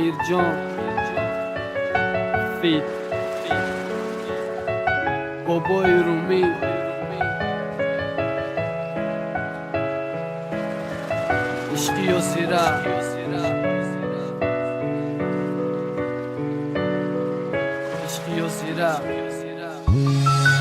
امیر جان فیت بابای رومی عشقی و سیره عشقی و سیره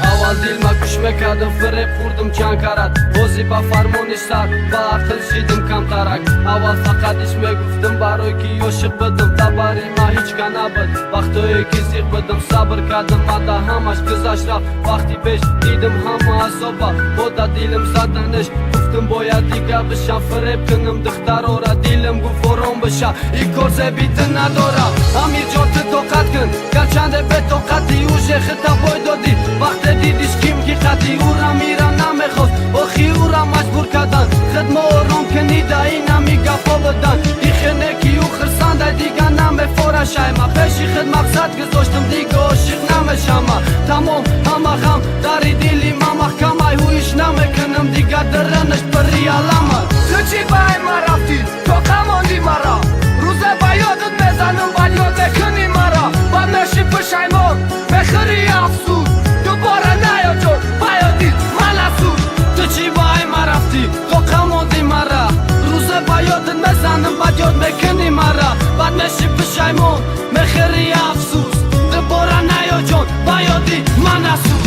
اول دل ما گوش میکردم فریب خوردم چند کرد بازی با فرمونش سر با عقل شیدم کم ترک اول فقط اش میگفتم برای که عاشق بدم تبری ما هیچ که نبود وقتی که زیغ بدم صبر کردم مده همش گذشت رفت وقتی پیش دیدم همه عذابا بودا دیلم زدنش گفتم باید دیگه بشم فریب کنم دخترها را دیلم گفت فرام بشه این کار زبیت نداره امیر جان تو طاقت کن گرچنده به طاقتی اوشه خطا بای دادی وقت دیدیش کیم که قدی او را میرم نمیخواست آخی او را مجبور کردن خدمه آرام کنیده این همی گفا بدن این خنکی او خرسنده دیگه نمیفارشه ما پیشی خد مقصد گذاشتم دیگه عاشق نمیشم تمام همه غم داری دیلی ما محکمه هویش نمیکنم دیگه درنش بری علمه تو چی بای ما رفتی تو کماندی مرا روزه با یادت میزنم ولی یاد نکنی مرا بعد نشی پشیمان بخری افسوس دوباره نیا جون بیادی من افسوس تو چی بای ما رفتی تو کماندی مرا روزه با یادت میزنم بعد یاد میکنی مرا بعد نشی پشیمان بخری افسوس دوباره نیا جون بیادی من افسوس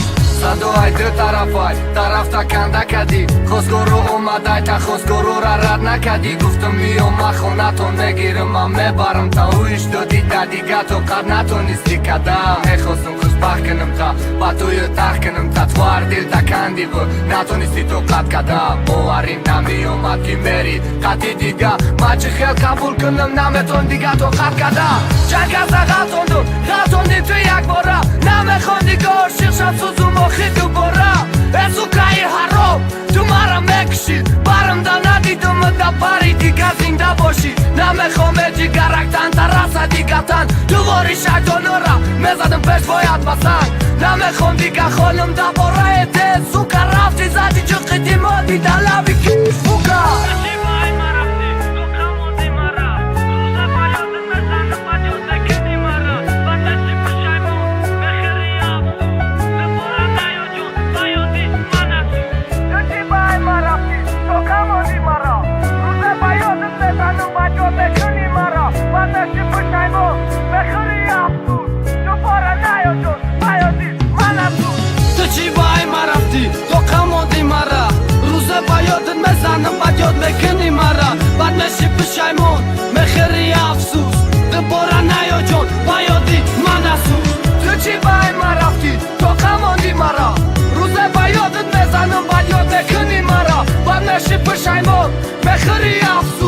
صدای دو طرف تا کنده کدی خوزگورو اومده تا خوزگورو را رد نکدی گفتم میام خونه تو نگیرم من میبرم تا اویش دادی تا دیگه تو قد نتونستی کدم میخواستم خوشبخت کنم تا با توی تخ کنم تا توار دل تا کندی و نتونستی تو قد کدم باوریم نمی اومد که میری قدی دیگه ما چه خیل قبول کنم نمیتون دیگه تو قد کدم جنگ از غلطوندی تو یک باره نمیخوان دیگه عاشق شد سوزوم آخی دوباره ازوکای حرام تو مرا میکشید برم دا ندیدم دا باری دیگه زنده باشی نمیخوام جگرک تن ترسه دیگه تن دوباری شیطانو را میزدم پیش باید بسنگ نمیخوام دیگه خالم دا باره تیز سوکا رفتی زدی جو قدیما دیده لبی کش فوکا یاد میکنی مرا بعد نشی پشیمان میخری افسوس دوباره نیا جان بیادی من افسوس تو چی بای ما رفتی تو کماندی مرا روزه با یادت میزنم بعد یاد میکنی مرا بعد نشی پشیمان میخری افسوس